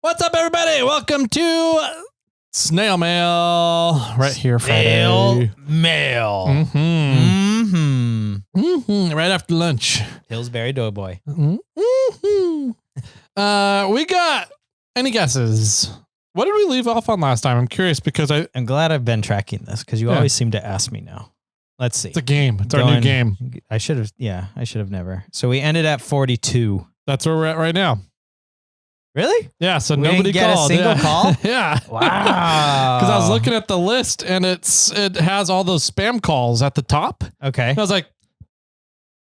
What's up, everybody? Welcome to Snail Mail right here Friday. Mail. Right after lunch. Pillsbury Doughboy. We got any guesses? What did we leave off on last time? I'm curious because I'm glad I've been tracking this because you always seem to ask me now. Let's see. It's a game. It's our new game. I should have never. So we ended at 42. That's where we're at right now. Really? Yeah. So we nobody didn't get called. a single call? Yeah. Wow. Because I was looking at the list and it has all those spam calls at the top. Okay. And I was like,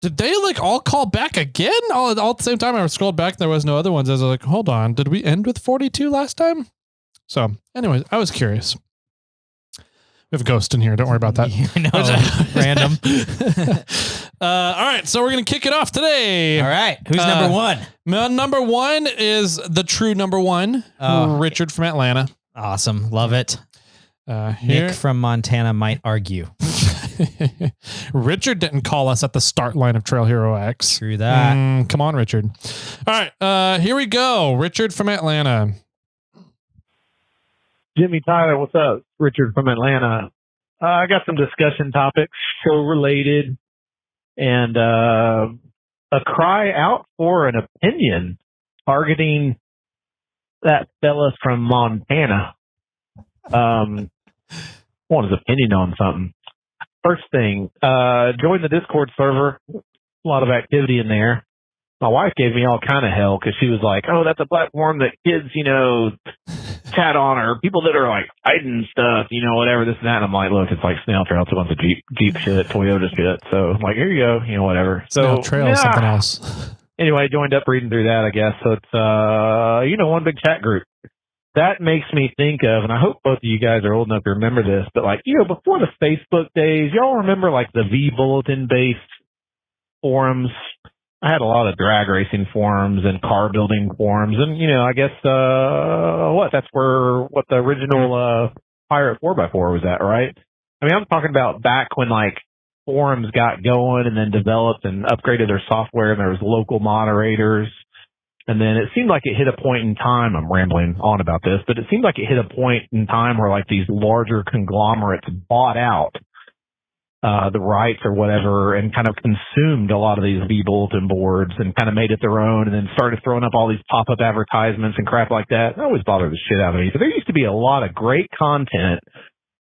did they all call back again? All at the same time, I scrolled back. There was no other ones. I was like, hold on. Did we end with 42 last time? So anyways, I was curious. We have a ghost in here. Don't worry about that. Random. All right. So we're going to kick it off today. All right. Who's number one? Number one is the true number one, Richard from Atlanta. Awesome. Love it. Nick from Montana might argue. Richard didn't call us at the start line of Trail Hero X. True that. Come on, Richard. All right. Here we go. Richard from Atlanta. Jimmy Tyler, what's up? Richard from Atlanta. I got some discussion topics, show related, and a cry out for an opinion targeting that fella from Montana. Want his opinion on something. First thing, join the Discord server. A lot of activity in there. My wife gave me all kind of hell because she was like, oh, that's a platform that kids, chat on, or people that are like hiding stuff, whatever, this and that. And I'm like, look, it's like SnailTrail. It's a bunch of Jeep shit, Toyota shit. So I'm like, here you go, whatever. So SnailTrail is something else. Anyway, I joined up reading through that, I guess. So it's, one big chat group. That makes me think of, and I hope both of you guys are old enough to remember this, but before the Facebook days, y'all remember the V Bulletin based forums? I had a lot of drag racing forums and car building forums, and I guess that's what the original Pirate 4x4 was at, right? I mean, I'm talking about back when forums got going and then developed and upgraded their software, and there was local moderators, and then it seemed like it hit a point in time. I'm rambling on about this, but it seemed like it hit a point in time where these larger conglomerates bought out the rights or whatever, and kind of consumed a lot of these V bulletin boards and kind of made it their own, and then started throwing up all these pop-up advertisements and crap like that. That always bothered the shit out of me. So there used to be a lot of great content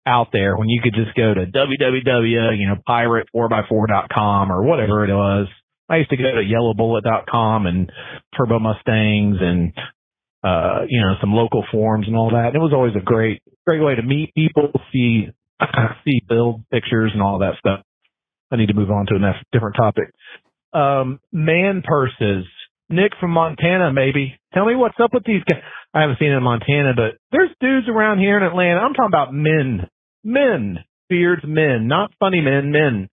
out there when you could just go to www.pirate4x4.com or whatever it was. I used to go to yellowbullet.com and Turbo Mustangs and some local forums and all that. And it was always a great way to meet people, see build pictures and all that stuff. I need to move on to a different topic. Man purses. Nick from Montana, maybe. Tell me what's up with these guys. I haven't seen it in Montana, but there's dudes around here in Atlanta. I'm talking about men, beards men, not funny men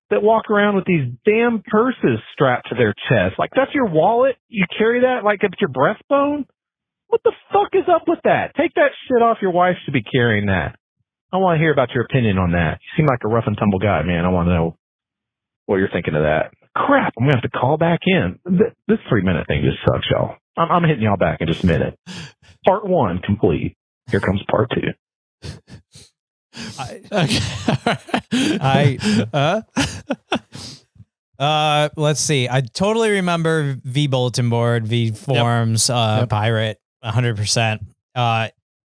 that walk around with these damn purses strapped to their chest. That's your wallet? You carry that it's your breastbone? What the fuck is up with that? Take that shit off. Your wife should be carrying that. I want to hear about your opinion on that. You seem like a rough and tumble guy, man. I want to know what you're thinking of that. Crap, I'm going to have to call back in. This 3-minute thing just sucks, y'all. I'm hitting y'all back in just a minute. Part 1 complete. Here comes part 2. Let's see. I totally remember V Bulletin Board, V Forums, Pirate, 100%. I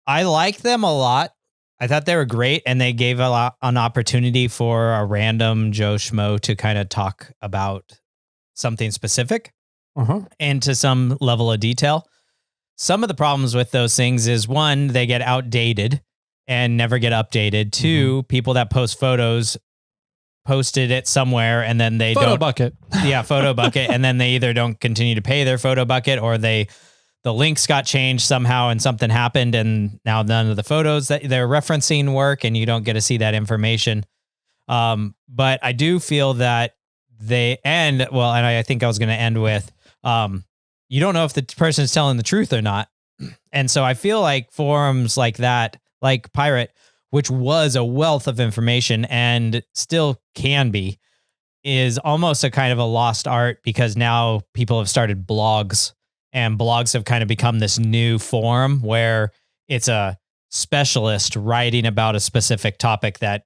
like them a lot. I thought they were great, and they gave an opportunity for a random Joe Schmo to kind of talk about something specific and to some level of detail. Some of the problems with those things is, one, they get outdated and never get updated. Two, people that post photos posted it somewhere and then they photo bucket. Yeah, photo bucket. And then they either don't continue to pay their photo bucket, or the links got changed somehow and something happened, and now none of the photos that they're referencing work, and you don't get to see that information. But I do feel that and I think I was going to end with, you don't know if the person is telling the truth or not. And so I feel like forums like that, like Pirate, which was a wealth of information and still can be, is almost a kind of a lost art, because now people have started blogs and blogs have kind of become this new form where it's a specialist writing about a specific topic that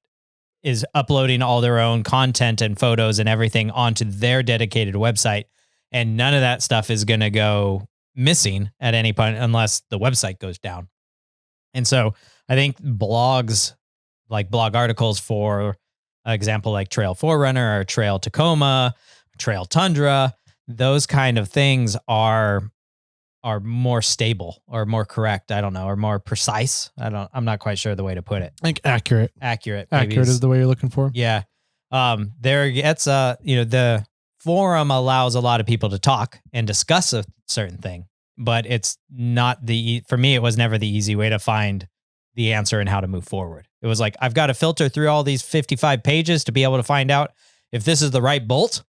is uploading all their own content and photos and everything onto their dedicated website. And none of that stuff is going to go missing at any point unless the website goes down. And so I think blogs, like blog articles for example, like Trail 4Runner or Trail Tacoma, Trail Tundra, those kind of things are more stable or more correct. I don't know, or more precise. I'm not quite sure the way to put it. I think accurate. Accurate Is the way you're looking for. Yeah. There gets the forum allows a lot of people to talk and discuss a certain thing, but it's not for me, it was never the easy way to find the answer and how to move forward. It was like, I've got to filter through all these 55 pages to be able to find out if this is the right bolt,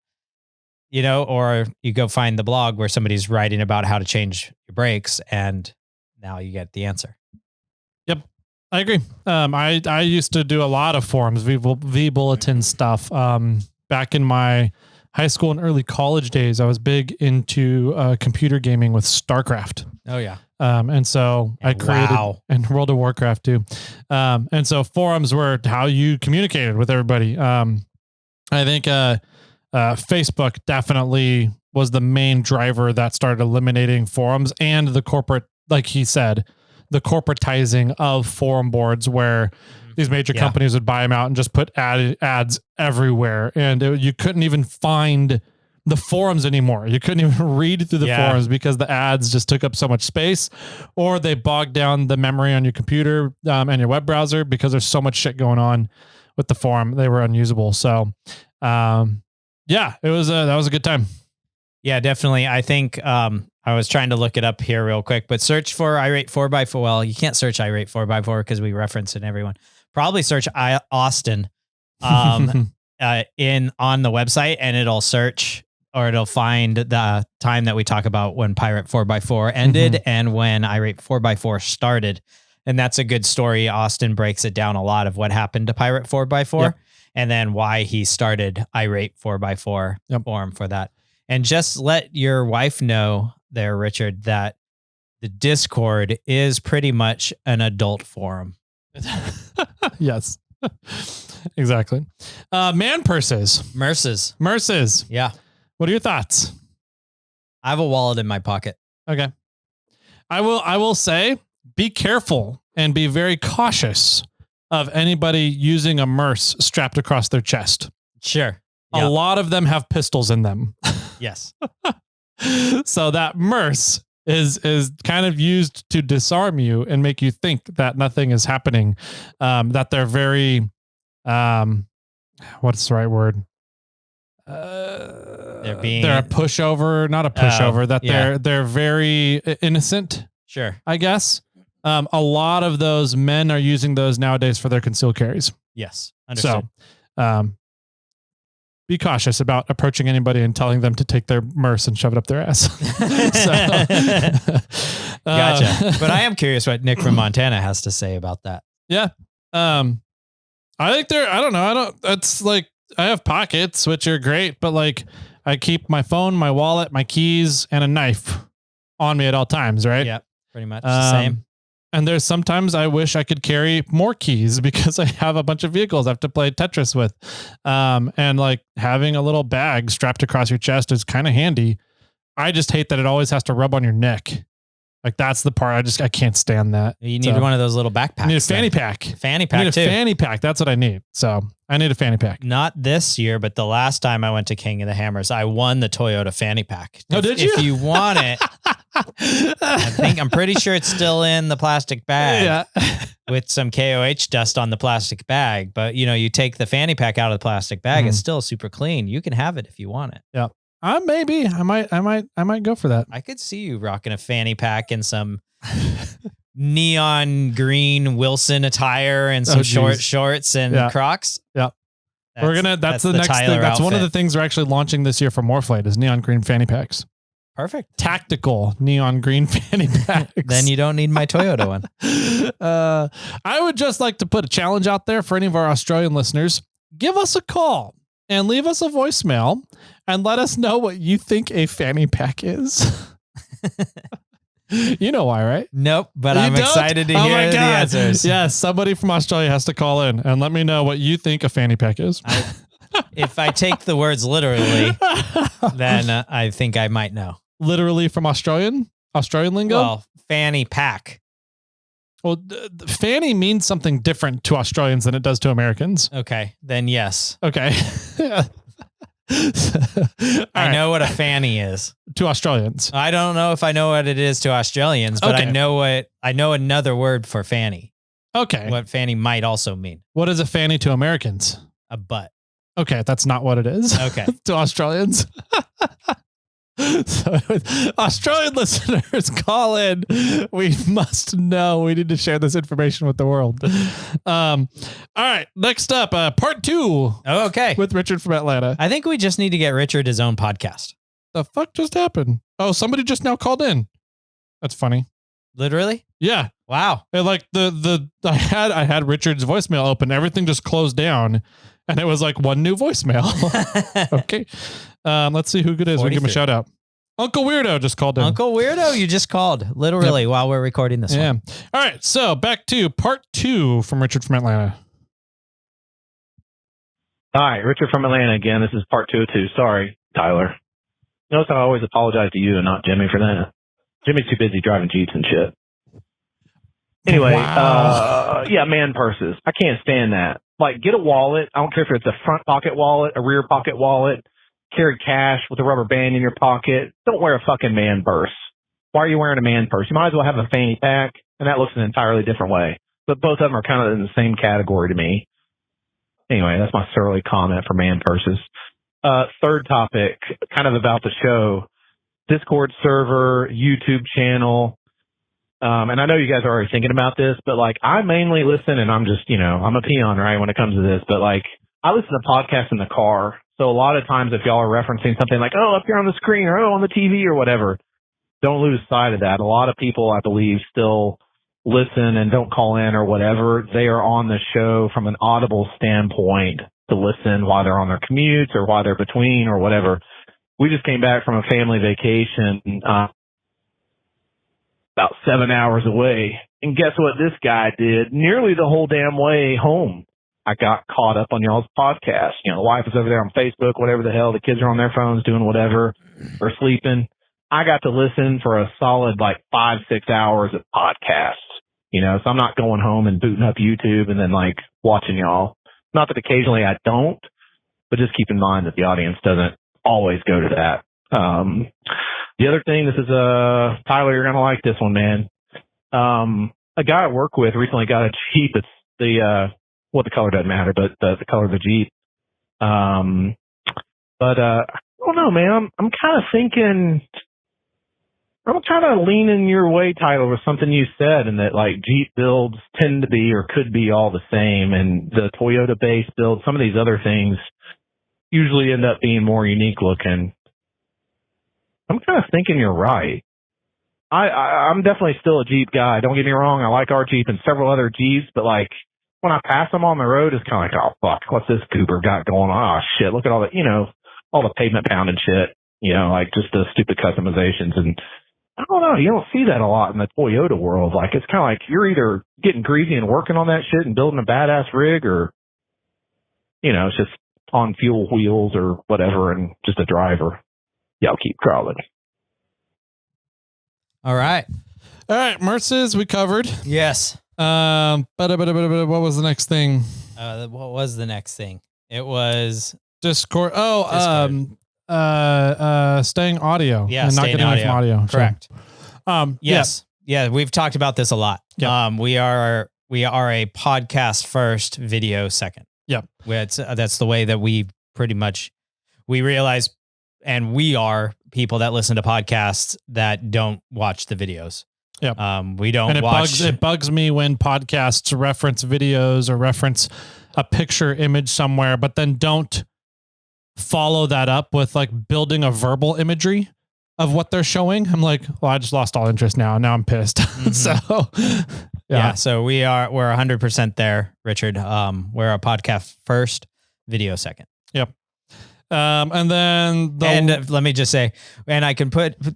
or you go find the blog where somebody's writing about how to change your brakes and now you get the answer. Yep. I agree. I used to do a lot of forums, V-Bulletin stuff. Back in my high school and early college days, I was big into computer gaming with StarCraft. Oh yeah. And so I created and World of Warcraft too. And so forums were how you communicated with everybody. I think Facebook definitely was the main driver that started eliminating forums and the corporate, like he said, the corporatizing of forum boards where these major companies would buy them out and just put ads everywhere. And you couldn't even find the forums anymore. You couldn't even read through the forums because the ads just took up so much space, or they bogged down the memory on your computer and your web browser because there's so much shit going on with the forum. They were unusable. So, it was that was a good time. Yeah, definitely. I think I was trying to look it up here real quick, but search for irate 4x4. Well, you can't search irate 4x4 because we reference it in everyone. Probably search Austin on the website, and it'll search, or it'll find the time that we talk about when Pirate 4x4 ended and when irate 4x4 started. And that's a good story. Austin breaks it down a lot of what happened to Pirate 4x4 and then why he started irate 4x4 forum for that. And just let your wife know there, Richard, that the Discord is pretty much an adult forum. Yes, exactly. Man purses. Merces. Yeah. What are your thoughts? I have a wallet in my pocket. Okay. I will say, be careful and be very cautious of anybody using a merce strapped across their chest. Sure. A lot of them have pistols in them. Yes. So that merce is kind of used to disarm you and make you think that nothing is happening. That they're very, what's the right word? They're a pushover, not a pushover. They're very innocent. Sure. I guess. A lot of those men are using those nowadays for their concealed carries. Yes. Understood. So, be cautious about approaching anybody and telling them to take their merce and shove it up their ass. Gotcha. But I am curious what Nick from Montana has to say about that. Yeah. I think it's like, I have pockets, which are great, but like I keep my phone, my wallet, my keys, and a knife on me at all times. Right. Yeah. Pretty much the same. And there's sometimes I wish I could carry more keys because I have a bunch of vehicles I have to play Tetris with. And like having a little bag strapped across your chest is kind of handy. I just hate that it always has to rub on your neck. Like that's the part I can't stand that. You need one of those little backpacks. I need a fanny pack. Fanny pack I need a fanny pack. That's what I need. So I need a fanny pack. Not this year, but the last time I went to King of the Hammers, I won the Toyota fanny pack. Oh, did you? If you want it, I'm pretty sure it's still in the plastic bag with some KOH dust on the plastic bag. But you take the fanny pack out of the plastic bag. It's still super clean. You can have it if you want it. Yeah. Maybe I might go for that. I could see you rocking a fanny pack and some neon green Wilson attire and some short shorts and Crocs. Yeah. That's the next thing. That's one of the things we're actually launching this year for Moreflight is neon green fanny packs. Perfect. Tactical neon green fanny packs. Then you don't need my Toyota one. I would just like to put a challenge out there for any of our Australian listeners. Give us a call and leave us a voicemail and let us know what you think a fanny pack is. You know why, right? Nope, but You I'm don't? excited to Oh hear my the God. answers. Yes, somebody from Australia has to call in and let me know what you think a fanny pack is. If I take the words literally, then I think I might know. Literally from Australian lingo? Well, fanny pack. Well, fanny means something different to Australians than it does to Americans. Okay, then yes. Okay. I know what a fanny is. To Australians. I don't know if I know what it is to Australians, but Okay. I know another word for fanny. Okay. What fanny might also mean. What is a fanny to Americans? A butt. Okay, that's not what it is. Okay. To Australians. So Australian listeners, call in. We must know. We need to share this information with the world. All right, next up, part 2. Oh, okay. With Richard from Atlanta. I think we just need to get Richard his own podcast. The fuck just happened? Oh, somebody just now called in. That's funny. Literally? Yeah. Wow. And like I had Richard's voicemail open. Everything just closed down, and it was like one new voicemail. Okay. Let's see who it is. We give him a shout out. Uncle Weirdo just called in. Uncle Weirdo, you just called literally while we're recording this one. All right. So back to part 2 from Richard from Atlanta. Hi, Richard from Atlanta again. This is part 202. Sorry, Tyler. Notice I always apologize to you and not Jimmy for that. Jimmy's too busy driving Jeeps and shit. Anyway, Wow. yeah, man purses. I can't stand that. Like, get a wallet. I don't care if it's a front pocket wallet, a rear pocket wallet. Carry cash with a rubber band in your pocket. Don't wear a fucking man purse. Why are you wearing a man purse? You might as well have a fanny pack, and that looks an entirely different way. But both of them are kind of in the same category to me. Anyway, that's my surly comment for man purses. Third topic, kind of about the show. Discord server, YouTube channel. And I know you guys are already thinking about this, but like, I mainly listen, and I'm just, I'm a peon, right, when it comes to this, but like, I listen to podcasts in the car. So a lot of times if y'all are referencing something like, oh, up here on the screen, or oh, on the TV or whatever, don't lose sight of that. A lot of people, I believe, still listen and don't call in or whatever. They are on the show from an audible standpoint to listen while they're on their commutes or while they're between or whatever. We just came back from a family vacation, about 7 hours away. And guess what this guy did? Nearly the whole damn way home. I got caught up on y'all's podcast. The wife is over there on Facebook, whatever the hell. The kids are on their phones doing whatever or sleeping. I got to listen for a solid 5-6 hours of podcasts, so I'm not going home and booting up YouTube and then watching y'all. Not that occasionally I don't, but just keep in mind that the audience doesn't always go to that. The other thing, this is, Tyler, you're going to like this one, man. A guy I work with recently got a Jeep. It's the the color doesn't matter, but the color of the Jeep. But I don't know, man. I'm kind of thinking, I'm kind of leaning your way, Tyler, with something you said, and that Jeep builds tend to be or could be all the same, and the Toyota base build, some of these other things usually end up being more unique looking. I'm kind of thinking you're right. I'm definitely still a Jeep guy. Don't get me wrong. I like our Jeep and several other Jeeps, but when I pass them on the road, it's kind of oh, fuck, what's this goober got going on? Oh, shit, look at all the, all the pavement pounding shit, just the stupid customizations. And I don't know, you don't see that a lot in the Toyota world. It's kind of you're either getting greasy and working on that shit and building a badass rig, or, it's just on fuel wheels or whatever and just a driver. Y'all keep crawling. All right. Merces, we covered. Yes. What was the next thing? What was the next thing? It was Discord. Staying audio. Yeah, and not getting away from audio. Correct. So, yes. Yeah, we've talked about this a lot. Yep. We are a podcast first, video second. Yep. That's the way that we pretty much realize, and we are people that listen to podcasts that don't watch the videos. Yeah. We don't watch. It bugs me when podcasts reference videos or reference a picture image somewhere, but then don't follow that up with building a verbal imagery of what they're showing. I'm like, well, I just lost all interest now. Now I'm pissed. Mm-hmm. So yeah. So we're 100% there, Richard. We're a podcast first, video second. Yep. And then let me just say, and I can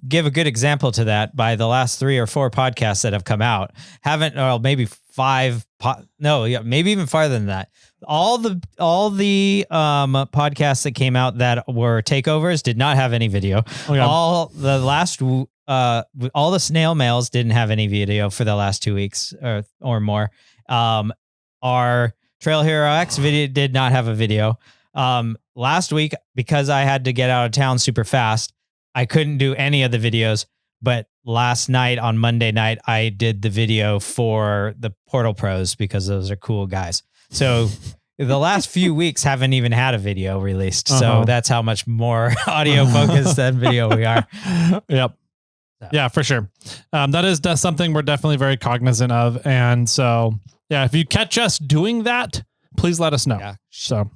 give a good example to that by the last 3 or 4 podcasts that have come out. Maybe 5, maybe even farther than that. All the podcasts that came out that were takeovers did not have any video. Oh, yeah. All the SnailMails didn't have any video for the last 2 weeks or more. Our Trail Hero X video did not have a video. Last week, because I had to get out of town super fast, I couldn't do any of the videos. But last night on Monday night, I did the video for the Portal Pros because those are cool guys. So the last few weeks haven't even had a video released. So that's how much more audio focused than video we are. Yep. So. Yeah, for sure. That's something we're definitely very cognizant of. And so, yeah, if you catch us doing that, please let us know. Yeah. So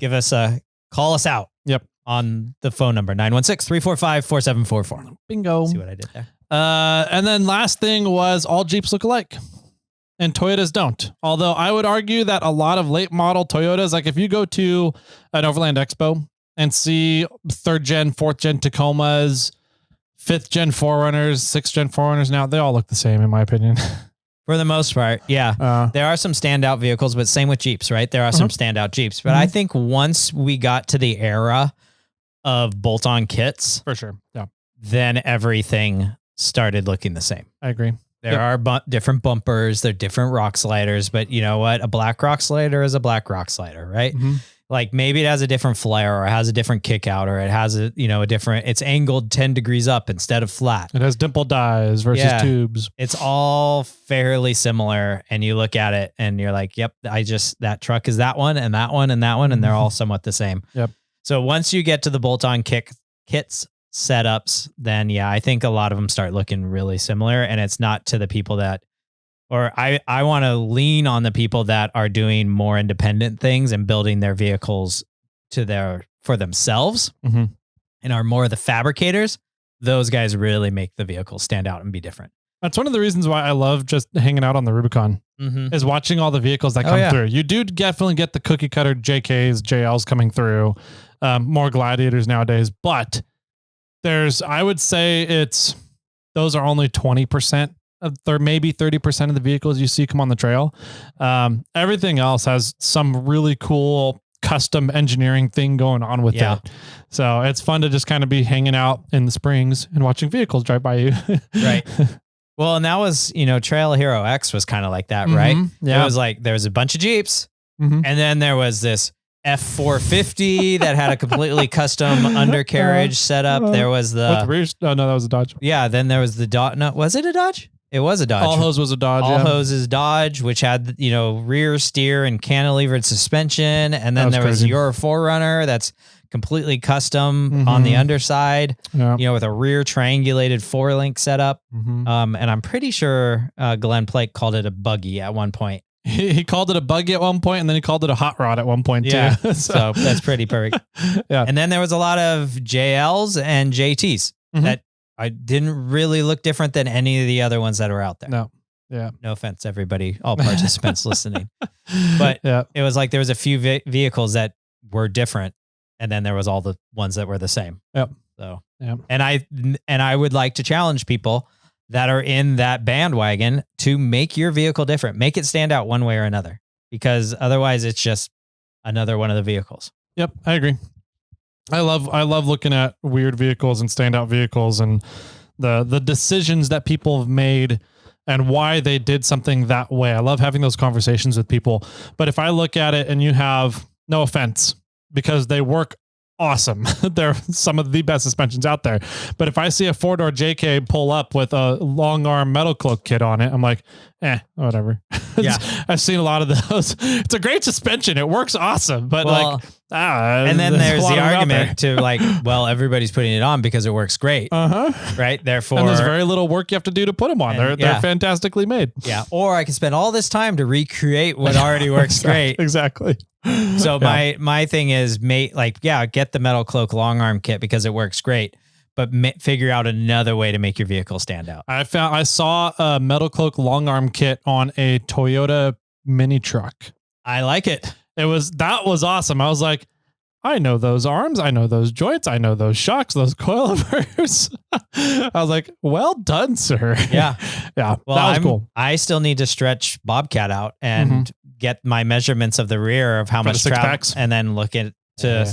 call us out. Yep. On the phone number, 916-345-4744. Bingo. See what I did there. And then last thing was all Jeeps look alike and Toyotas don't. Although I would argue that a lot of late model Toyotas, like if you go to an Overland Expo and see 3rd gen, 4th gen Tacomas, 5th gen 4Runners, 6th gen 4Runners now, they all look the same in my opinion. For the most part, yeah. There are some standout vehicles, but same with Jeeps, right? There are some standout Jeeps. But I think once we got to the era of bolt-on kits, for sure, yeah, then everything started looking the same. I agree. There are different bumpers, there are different rock sliders, but you know what? A black rock slider is a black rock slider, right? Like maybe it has a different flare or it has a different kick out or it has a different, it's angled 10 degrees up instead of flat. It has dimple dies versus tubes. It's all fairly similar. And you look at it and you're like, yep, that truck is that one and that one and that one. And they're all somewhat the same. Yep. So once you get to the bolt-on kits setups, then yeah, I think a lot of them start looking really similar and it's not to the people that, or I want to lean on the people that are doing more independent things and building their vehicles for themselves and are more the fabricators. Those guys really make the vehicle stand out and be different. That's one of the reasons why I love just hanging out on the Rubicon is watching all the vehicles that come through. You do definitely get the cookie cutter JKs, JLs coming through, more Gladiators nowadays, but I would say those are only 20%. There maybe 30% of the vehicles you see come on the trail. Everything else has some really cool custom engineering thing going on with it. So it's fun to just kind of be hanging out in the Springs and watching vehicles drive by you. Right. Well, and that was, Trail Hero X was kind of like that, right? Yeah. It was like, there was a bunch of Jeeps and then there was this F450 that had a completely custom undercarriage setup. There was that was a Dodge. Yeah. Then there was the Dodge. No, was it a Dodge? It was a Dodge. All Hose was a Dodge. All Hose is Dodge, which had, rear steer and cantilevered suspension. And then there was your 4Runner that's completely custom on the underside, with a rear triangulated 4-link setup. And I'm pretty sure Glenn Plake called it a buggy at one point. He called it a buggy at one point, and then he called it a hot rod at one point too. So that's pretty perfect. And then there was a lot of JLs and JTs that I didn't really look different than any of the other ones that are out there. No. Yeah. No offense, everybody, all participants listening. But it was like there was a few vehicles that were different, and then there was all the ones that were the same. Yep. So, and I would like to challenge people that are in that bandwagon to make your vehicle different, make it stand out one way or another, because otherwise it's just another one of the vehicles. Yep, I agree. I love looking at weird vehicles and standout vehicles and the decisions that people have made and why they did something that way. I love having those conversations with people. But if I look at it and you have, no offense, because they work awesome. They're some of the best suspensions out there. But if I see a 4-door JK pull up with a long arm metal cloak kit on it, I'm like, whatever. Yeah. I've seen a lot of those. It's a great suspension. It works awesome. But and then there's the argument to everybody's putting it on because it works great. Right. Therefore, and there's very little work you have to do to put them on. They're fantastically made. Yeah. Or I can spend all this time to recreate what already works great. Exactly. So my thing is get the metal cloak long arm kit because it works great, but figure out another way to make your vehicle stand out. I saw a metal cloak long arm kit on a Toyota mini truck. I like it. That was awesome. I was like, I know those arms. I know those joints. I know those shocks, those coilovers. I was like, well done, sir. Yeah. Yeah. Well, that was cool. I still need to stretch Bobcat out and get my measurements of the rear of how For the much six travel, packs? and then look at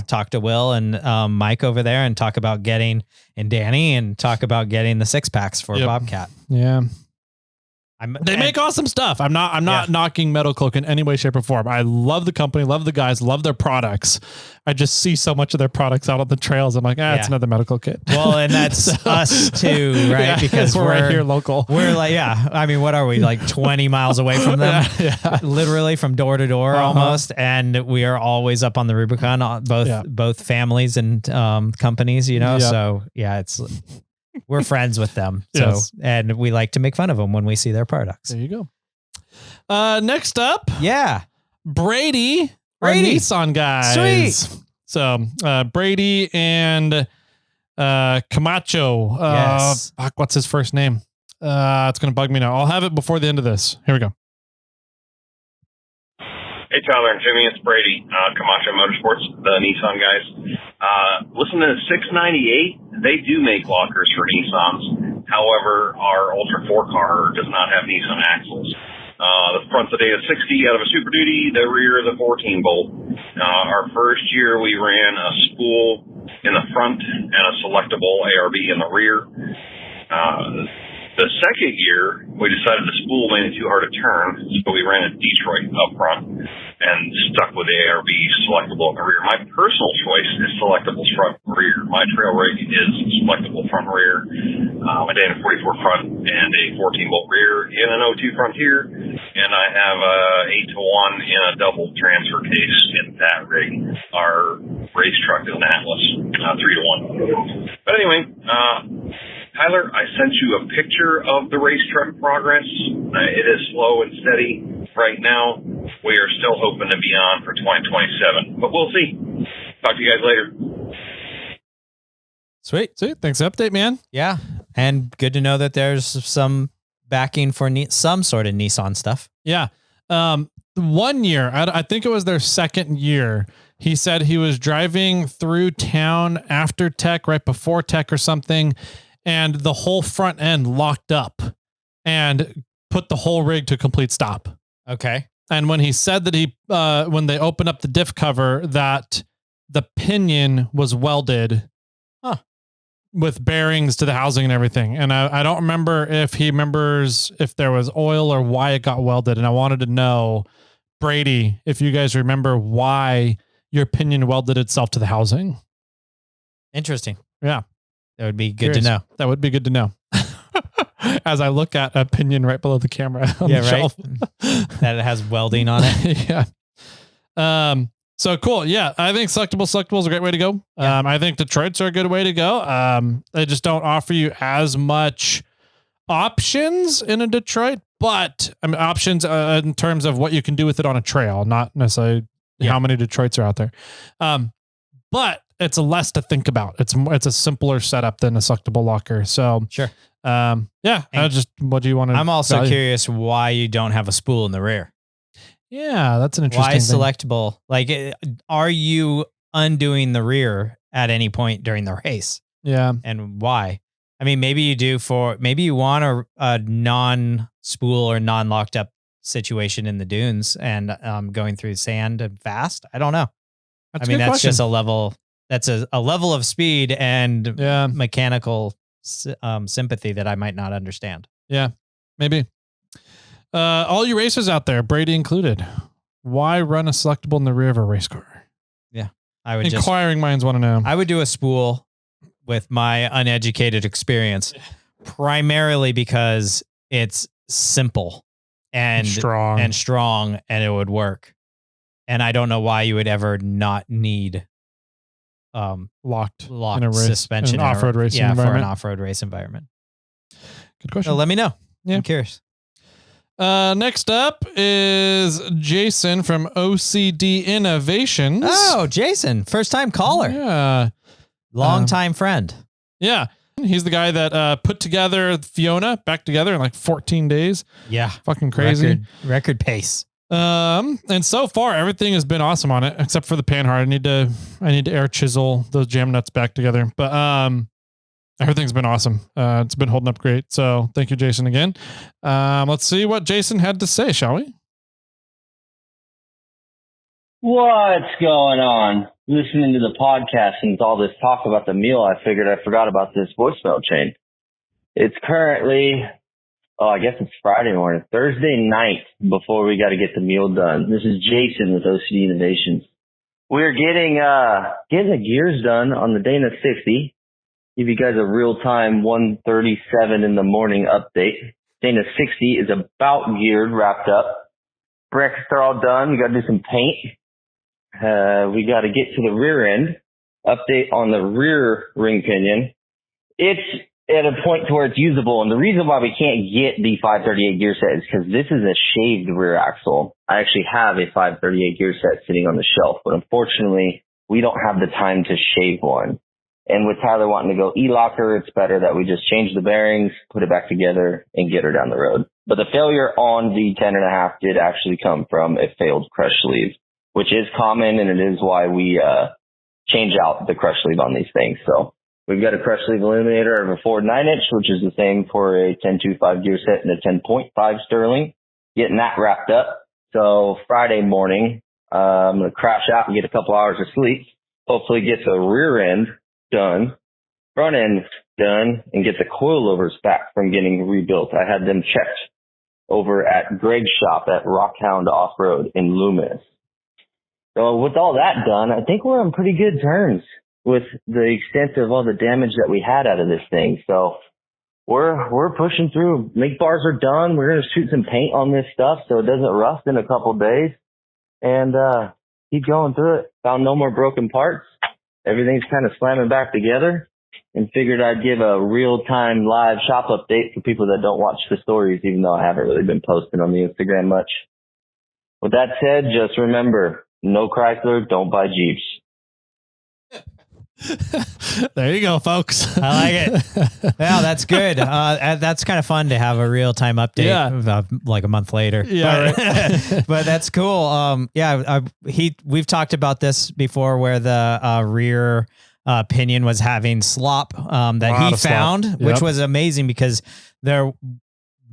talk to Will and Mike over there and talk about getting, and Danny, and talk about getting the 6-packs for Bobcat. Yeah. They make awesome stuff. I'm not knocking Metal Cloak in any way, shape, or form. I love the company, love the guys, love their products. I just see so much of their products out on the trails. I'm like, it's another medical kit. Well, and that's us too, right? Yeah, because we're right here local. We're like, I mean, what are we, like 20 miles away from them? Literally from door to door almost. And we are always up on the Rubicon, both families and companies, you know? So we're friends with them. So, and we like to make fun of them when we see their products. There you go. Next up. Yeah. Brady. Our Nissan guys. Sweet. So, Brady and Camacho. Yes. What's his first name? It's going to bug me now. I'll have it before the end of this. Here we go. Hey, Tyler and Jimmy, it's Brady, Camancho Motorsports, the Nissan guys. Listen to 698, they do make lockers for Nissans. However, our Ultra 4 car does not have Nissan axles. The front's a Data 60 out of a Super Duty, the rear is a 14 bolt. Our first year we ran a spool in the front and a selectable ARB in the rear. The second year, we decided the spool made it too hard to turn, so we ran a Detroit up front and stuck with the ARB selectable in the rear. My personal choice is selectable front and rear. My trail rig is selectable front and rear. A Dana 44 front and a 14-bolt rear in an 02 Frontier, and I have a 8-to-1 in a double transfer case in that rig. Our race truck is an Atlas, 3-to-1. But anyway, Tyler, I sent you a picture of the race truck progress. It is slow and steady right now. We are still hoping to be on for 2027, but we'll see. Talk to you guys later. Sweet. Thanks for the update, man. Yeah. And good to know that there's some backing for some sort of Nissan stuff. Yeah. 1 year, I think it was their second year. He said he was driving through town after tech, right before tech or something, and the whole front end locked up and put the whole rig to complete stop. Okay. And when he said that when they opened up the diff cover, that the pinion was welded with bearings to the housing and everything. And I don't remember if he remembers if there was oil or why it got welded. And I wanted to know, Brady, if you guys remember why your pinion welded itself to the housing. Interesting. Yeah. That would be good to know. That would be good to know. As I look at a pinion right below the camera on the shelf. That it has welding on it. Yeah. So cool. Yeah. I think selectable is a great way to go. Yeah. I think Detroit's are a good way to go. They just don't offer you as much options in a Detroit, but I mean, options in terms of what you can do with it on a trail, not necessarily how many Detroits are out there. But it's less to think about. It's a simpler setup than a selectable locker. So sure. What do you want to? I'm also curious why you don't have a spool in the rear. Yeah, that's an interesting thing. Why selectable? Like, are you undoing the rear at any point during the race? Yeah. And why? I mean, maybe you want a non-spool or non-locked up situation in the dunes and going through sand and fast. I don't know. That's just a level. That's a level of speed and mechanical sympathy that I might not understand. Yeah, maybe. All you racers out there, Brady included, why run a selectable in the rear of a race car? Yeah, inquiring minds want to know. I would do a spool with my uneducated experience, primarily because it's simple and strong, and it would work. And I don't know why you would ever not need locked in a race, suspension, an off-road racing environment. For an off-road race environment. Good question. So let me know. Yeah. I'm curious. Next up is Jason from OCD Innovations. Oh, Jason, first time caller. Yeah. Long time friend. Yeah. He's the guy that put together Fiona back together in like 14 days. Yeah. Fucking crazy. Record pace. And so far everything has been awesome on it, except for the panhard. I need to air chisel those jam nuts back together. But everything's been awesome. It's been holding up great. So thank you, Jason, again. Let's see what Jason had to say, shall we? What's going on? Listening to the podcast and with all this talk about the meal, I figured I forgot about this voicemail chain. It's currently, I guess it's Friday morning, Thursday night before we got to get the meal done. This is Jason with OCD Innovations. We're getting the gears done on the Dana 60. Give you guys a real-time 1:37 in the morning update. Dana 60 is about geared, wrapped up. Brakes are all done. We got to do some paint. We got to get to the rear end. Update on the rear ring pinion. It's at a point to where it's usable, and the reason why we can't get the 538 gear set is because this is a shaved rear axle. I actually have a 538 gear set sitting on the shelf, but unfortunately, we don't have the time to shave one. And with Tyler wanting to go E-locker, it's better that we just change the bearings, put it back together, and get her down the road. But the failure on the 10.5 did actually come from a failed crush sleeve, which is common, and it is why we change out the crush sleeve on these things. So we've got a crush sleeve illuminator of a Ford 9-inch, which is the same for a 10.25 gear set and a 10.5 Sterling. Getting that wrapped up. So Friday morning, I'm going to crash out and get a couple hours of sleep. Hopefully get the rear end done, front end done, and get the coilovers back from getting rebuilt. I had them checked over at Greg's shop at Rockhound Off-Road in Loomis. So with all that done, I think we're on pretty good terms with the extent of all the damage that we had out of this thing. So we're pushing through. Make bars are done. We're going to shoot some paint on this stuff so it doesn't rust in a couple days, and keep going through it. Found no more broken parts. Everything's kind of slamming back together, and figured I'd give a real-time live shop update for people that don't watch the stories, even though I haven't really been posting on the Instagram much. With that said, just remember, no Chrysler, don't buy Jeeps. There you go, folks. I like it. Yeah, that's good. That's kind of fun to have a real time update, like a month later. Yeah, but, right. but that's cool. We've talked about this before, where the rear pinion was having slop that he found, which was amazing because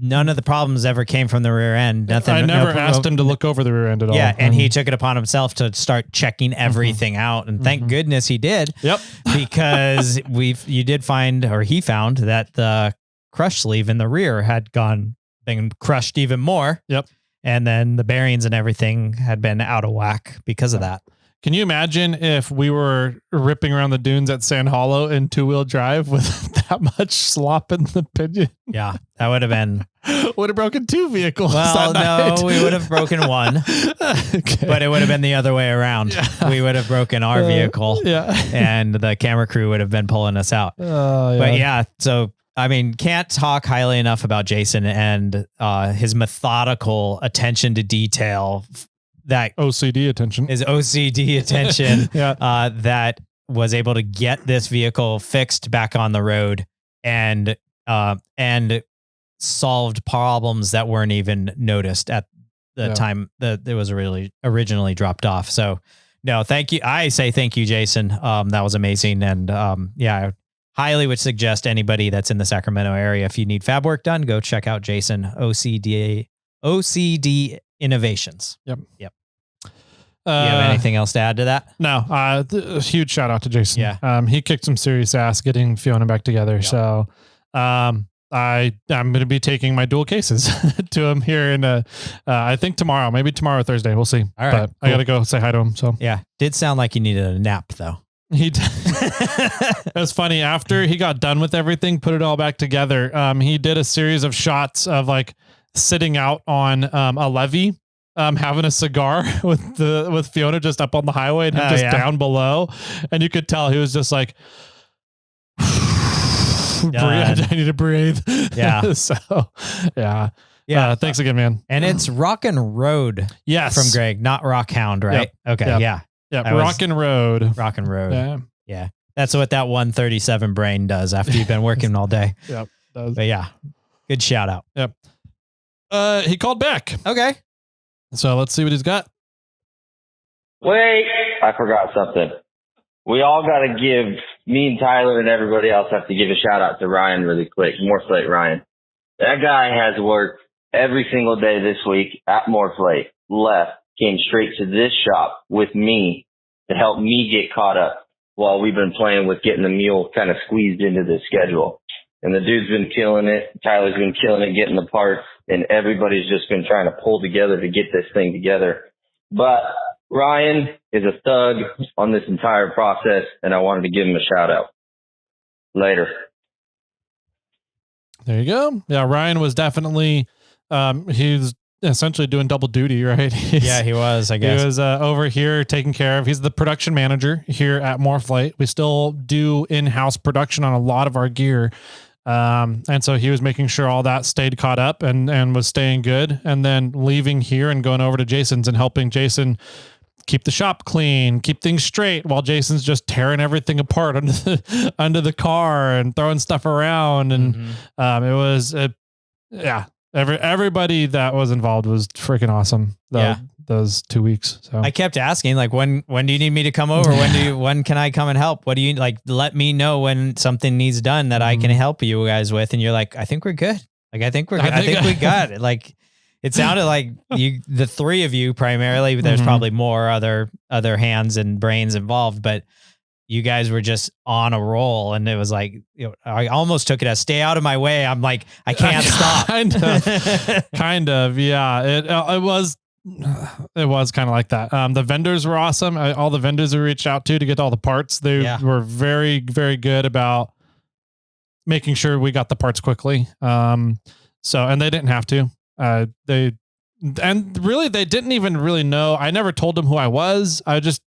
none of the problems ever came from the rear end. Nothing. I never asked him to look over the rear end at all. Yeah, and he took it upon himself to start checking everything out, and thank goodness he did. Yep, because he found that the crush sleeve in the rear had been crushed even more. Yep, and then the bearings and everything had been out of whack because of that. Can you imagine if we were ripping around the dunes at Sand Hollow in 2-wheel drive with that much slop in the pinion? Yeah, that would have been... would have broken 2 vehicles. Well, no, we would have broken one, okay. But it would have been the other way around. Yeah. We would have broken our vehicle, and the camera crew would have been pulling us out. But yeah, so I mean, can't talk highly enough about Jason and his methodical attention to detail. That OCD attention is OCD attention. That was able to get this vehicle fixed back on the road and solved problems that weren't even noticed at the time that it was really originally dropped off. So no, thank you. I say thank you, Jason. That was amazing. And I highly would suggest anybody that's in the Sacramento area, if you need fab work done, go check out Jason, OCD Innovations. Yep. Do you have anything else to add to that? No. A huge shout out to Jason. Yeah. He kicked some serious ass getting Fiona back together. Yep. So, I'm going to be taking my dual cases to him here in I think tomorrow, maybe tomorrow or Thursday. We'll see. All right. But cool. I got to go say hi to him. So yeah, did sound like you needed a nap though. He did. It was funny. After he got done with everything, put it all back together. He did a series of shots of like sitting out on a levee, having a cigar with Fiona just up on the highway and him down below, and you could tell he was just like, I need to breathe. Yeah. So yeah. Thanks again, man. And it's Rock and Road. Yes. From Greg, not Rockhound, right? Yep. Okay. Yep. Yeah. Rock and Road. Rock and Road. Yeah. That's what that 137 brain does after you've been working all day. Yep. But yeah, good shout out. Yep. He called back. Okay. So let's see what he's got. Wait, I forgot something. We all got to give, me and Tyler and everybody else have to give a shout out to Ryan really quick. Moreflate Ryan. That guy has worked every single day this week at Moreflate. Left, came straight to this shop with me to help me get caught up while we've been playing with getting the mule kind of squeezed into the schedule. And the dude's been killing it. Tyler's been killing it, getting the parts, and everybody's just been trying to pull together to get this thing together. But Ryan is a thug on this entire process, and I wanted to give him a shout out. Later. There you go. Yeah, Ryan was definitely, he's essentially doing double duty, right? Yeah, he was, I guess. He was over here taking care of, he's the production manager here at Moreflate. We still do in-house production on a lot of our gear. And so he was making sure all that stayed caught up and was staying good, and then leaving here and going over to Jason's and helping Jason keep the shop clean, keep things straight, while Jason's just tearing everything apart under the car and throwing stuff around. And it was, everybody that was involved was freaking awesome. Those 2 weeks. So I kept asking, like, when do you need me to come over? When can I come and help? What do you like? Let me know when something needs done that I can help you guys with. And you're like, I think we're good. Like, I think we got it. Like, it sounded like the three of you primarily, but there's probably more other hands and brains involved, but you guys were just on a roll. And it was like, I almost took it as stay out of my way. I'm like, I can't stop. Kind of. Yeah. It was kind of like that. The vendors were awesome. All the vendors we reached out to get all the parts, they were very, very good about making sure we got the parts quickly. And they didn't have to. They didn't even really know. I never told them who I was.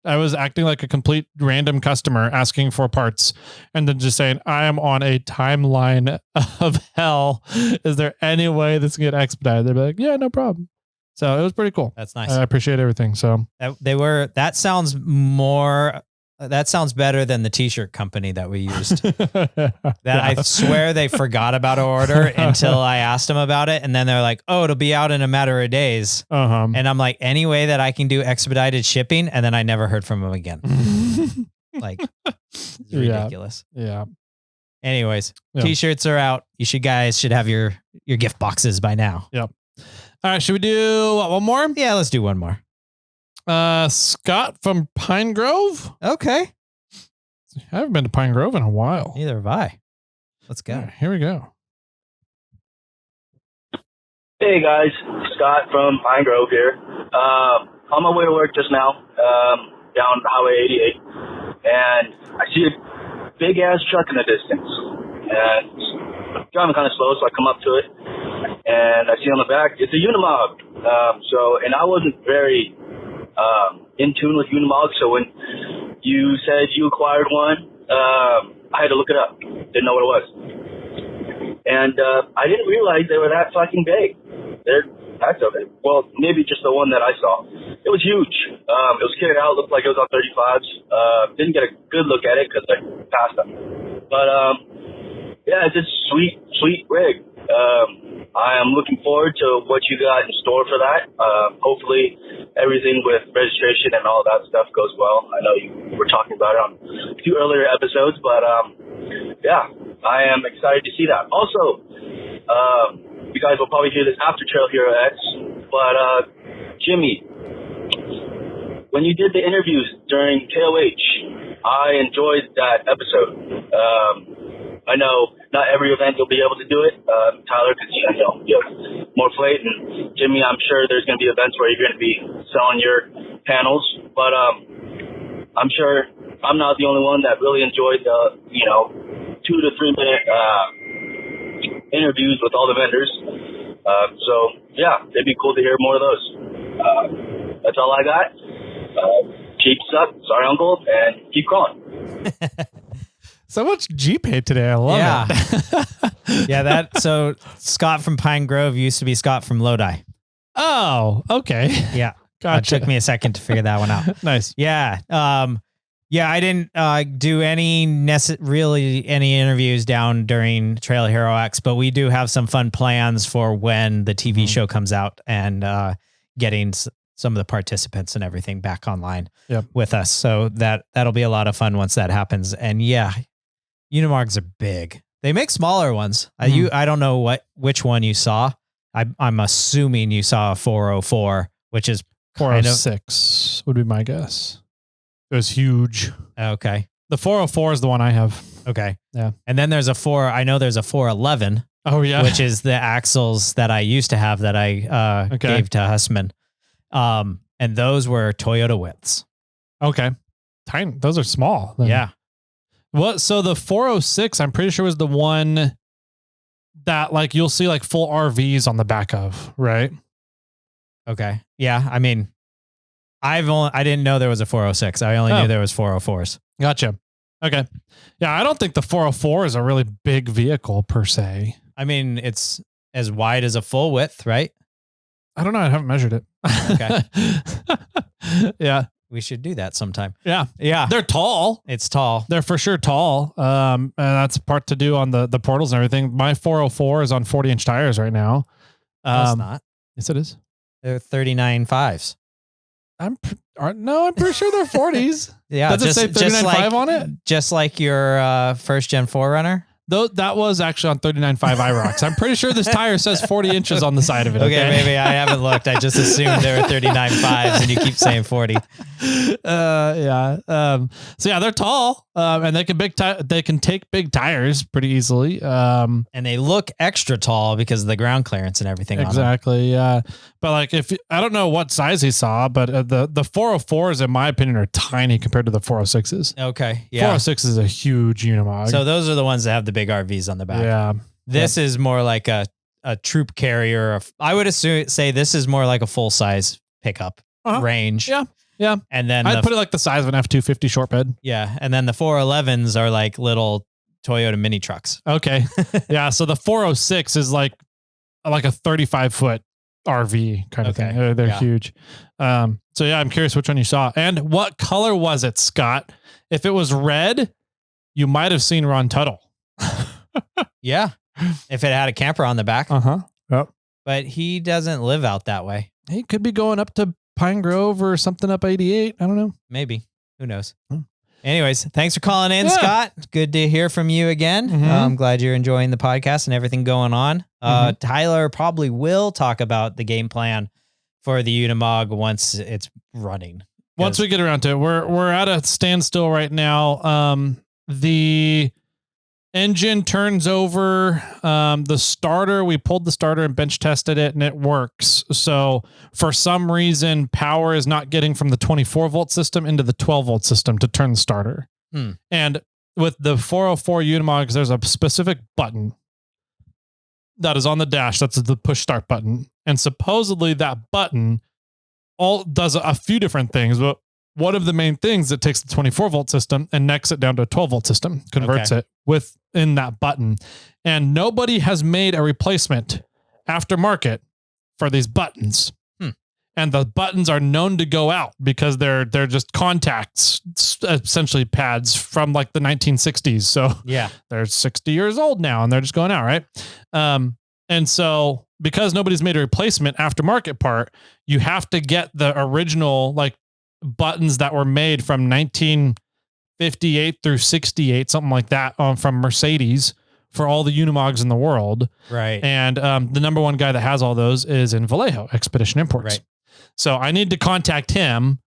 I was acting like a complete random customer asking for parts and then just saying, I am on a timeline of hell. Is there any way this can get expedited? They'd be like, yeah, no problem. So it was pretty cool. That's nice. I appreciate everything. So that sounds better than the t-shirt company that we used. I swear they forgot about our order until I asked them about it. And then they're like, oh, it'll be out in a matter of days. And I'm like, any way that I can do expedited shipping. And then I never heard from them again. Like, it's ridiculous. Yeah. Anyways, t-shirts are out. You guys should have your gift boxes by now. Yep. All right. Should we do one more? Yeah, let's do one more. Scott from Pine Grove. Okay. I haven't been to Pine Grove in a while. Neither have I. Let's go. Right, here we go. Hey guys, Scott from Pine Grove here. On my way to work just now, down Highway 88, and I see a big ass truck in the distance, and driving kind of slow, so I come up to it, and I see on the back it's a Unimog. And I wasn't very in tune with Unimogs, so when you said you acquired one, I had to look it up. Didn't know what it was. And I didn't realize they were that fucking big. That's okay. Well, maybe just the one that I saw. It was huge. It was kitted out. Looked like it was on 35s. Didn't get a good look at it because I passed them. But yeah, it's a sweet rig. I am looking forward to what you got in store for that. Hopefully everything with registration and all that stuff goes well. I know you were talking about it on a few earlier episodes, but yeah, I am excited to see that. Also, you guys will probably hear this after Trail Hero X, but Jimmy, when you did the interviews during KOH, I enjoyed that episode. I know not every event you'll be able to do it, Tyler, because you have Moreflate, and Jimmy, I'm sure there's going to be events where you're going to be selling your panels, but I'm sure I'm not the only one that really enjoyed the 2 to 3 minute interviews with all the vendors. So yeah, it'd be cool to hear more of those. That's all I got. Keep up, sorry uncle, and keep crawling. So much G-Pay today. I love it. Yeah, so Scott from Pine Grove used to be Scott from Lodi. Oh, okay. Yeah. Gotcha. It took me a second to figure that one out. Nice. Yeah. Yeah, I didn't do any interviews down during Trail Hero X, but we do have some fun plans for when the TV show comes out. And getting some of the participants and everything back online Yep. with us. So that'll be a lot of fun once that happens. And yeah, Unimogs are big. They make smaller ones. I don't know which one you saw. I'm assuming you saw a 404, which is 406 would be my guess. It was huge. Okay. The 404 is the one I have. Okay. Yeah. And then there's a 411. Oh yeah. Which is the axles that I used to have that I gave to Hussman. And those were Toyota widths. Okay. Tiny. Those are small. Then. Yeah. What? So the 406, I'm pretty sure was the one that like you'll see like full RVs on the back of, right? Okay. Yeah. I mean, I didn't know there was a 406. I only knew there was 404s. Gotcha. Okay. Yeah. I don't think the 404 is a really big vehicle per se. I mean, it's as wide as a full width, right? I don't know. I haven't measured it. Okay. Yeah. We should do that sometime. Yeah. Yeah. They're tall. It's tall. They're for sure tall. And that's part to do on the portals and everything. My 404 is on 40-inch tires right now. No, it's not. Yes, it is. They're 39.5s. I'm pretty sure they're 40s. Yeah. Does it say 39.5 on it? Just like your first gen 4Runner. Though that was actually on 39.5 IROX. I'm pretty sure this tire says 40 inches on the side of it. Okay, maybe I haven't looked. I just assumed there were 39.5s and you keep saying 40. Yeah. So yeah, they're tall. And they can take big tires pretty easily. And they look extra tall because of the ground clearance and everything. Exactly. Yeah. But like I don't know what size he saw, but the 404s in my opinion are tiny compared to the 406s. Okay. Yeah. 406 is a huge Unimog. So those are the ones that have the big RVs on the back. Yeah. This is more like a troop carrier. I would say this is more like a full size pickup range. Yeah. Yeah. And then I'd put it like the size of an F-250 short bed. Yeah. And then the 411s are like little Toyota mini trucks. Okay. Yeah. So the 406 is like a 35-foot RV kind of thing. They're huge. So yeah, I'm curious which one you saw. And what color was it, Scott? If it was red, you might have seen Ron Tuttle. Yeah. If it had a camper on the back. Yep. But he doesn't live out that way. He could be going up to Pine Grove or something up 88. I don't know. Maybe. Who knows? Anyways, thanks for calling in, Scott. Good to hear from you again. I'm glad you're enjoying the podcast and everything going on. Tyler probably will talk about the game plan for the Unimog once it's running. Once we get around to it, we're at a standstill right now. The engine turns over. The starter, we pulled the starter and bench tested it and it works. So for some reason, power is not getting from the 24 volt system into the 12 volt system to turn the starter. And with the 404 Unimogs, there's a specific button that is on the dash. That's the push start button. And supposedly that button does a few different things, but one of the main things that takes the 24 volt system and necks it down to a 12 volt system, converts it within that button. And nobody has made a replacement aftermarket for these buttons. And the buttons are known to go out because they're just contacts, essentially pads from like the 1960s. So yeah, they're 60 years old now and they're just going out. Right. And so because nobody's made a replacement aftermarket part, you have to get the original like buttons that were made from 1958 through 68, something like that, from Mercedes for all the Unimogs in the world. Right. And the number one guy that has all those is in Vallejo, Expedition Imports. Right. So I need to contact him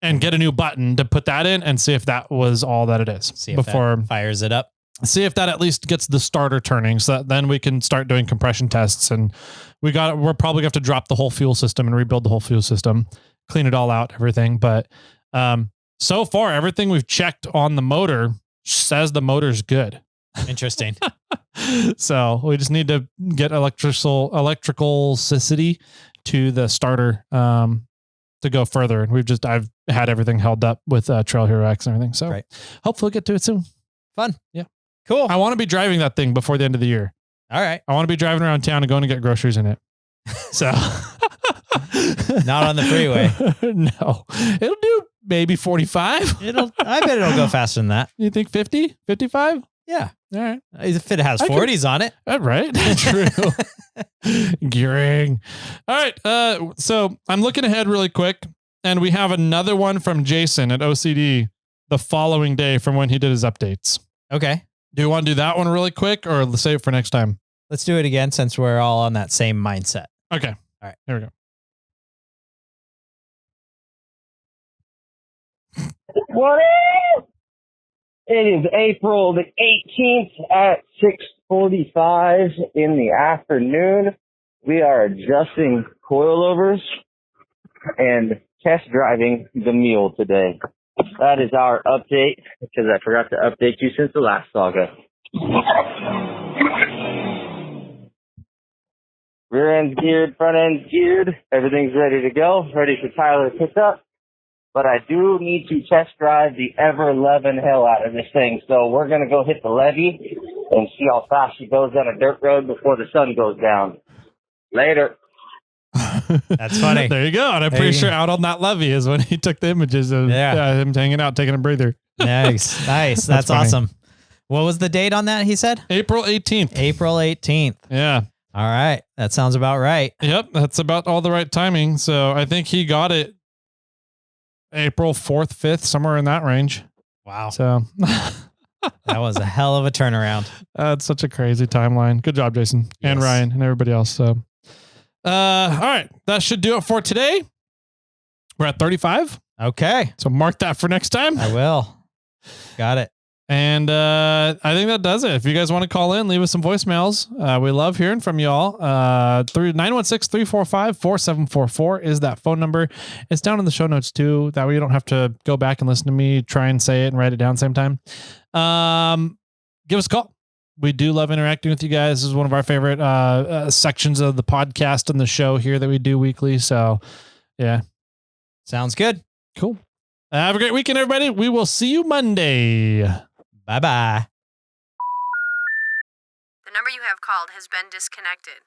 and get a new button to put that in and see if that was all that it is. See if that fires it up. See if that at least gets the starter turning, so that then we can start doing compression tests. And we're probably going to have to drop the whole fuel system and rebuild the whole fuel system, clean it all out, everything. But so far, everything we've checked on the motor says the motor's good. Interesting. So we just need to get electricality to the starter to go further. And I've had everything held up with Trail Hero X and everything. So hopefully get to it soon. Fun. Yeah. Cool. I want to be driving that thing before the end of the year. All right. I want to be driving around town and going to get groceries in it. So not on the freeway. No, it'll do maybe 45. I bet it'll go faster than that. You think 50, 55? Yeah. All right. If it has 40s on it. Right. True. Gearing. All right. So I'm looking ahead really quick, and we have another one from Jason at OCD the following day from when he did his updates. Okay. Do you want to do that one really quick or save it for next time? Let's do it again since we're all on that same mindset. Okay. All right. Here we go. What is? It is April the 18th at 6:45 in the afternoon. We are adjusting coilovers and test driving the mule today. That is our update because I forgot to update you since the last saga. Rear end's geared, front end's geared. Everything's ready to go, ready for Tyler to pick up. But I do need to test drive the ever-loving hell out of this thing. So we're going to go hit the levee and see how fast she goes down a dirt road before the sun goes down. Later. That's funny. There you go. And I'm pretty sure out on that levee is when he took the images of him hanging out, taking a breather. Nice. Nice. That's awesome. What was the date on that, he said? April 18th. April 18th. Yeah. All right. That sounds about right. Yep. That's about all the right timing. So I think he got it April 4th, 5th, somewhere in that range. Wow. So that was a hell of a turnaround. That's such a crazy timeline. Good job, Jason and Ryan and everybody else. So, all right. That should do it for today. We're at 35. Okay. So mark that for next time. I will. Got it. And I think that does it. If you guys want to call in, leave us some voicemails. We love hearing from y'all. 916-345-4744 is that phone number. It's down in the show notes too. That way you don't have to go back and listen to me try and say it and write it down same time. Give us a call. We do love interacting with you guys. This is one of our favorite sections of the podcast and the show here that we do weekly. So yeah. Sounds good. Cool. Have a great weekend, everybody. We will see you Monday. Bye-bye. The number you have called has been disconnected.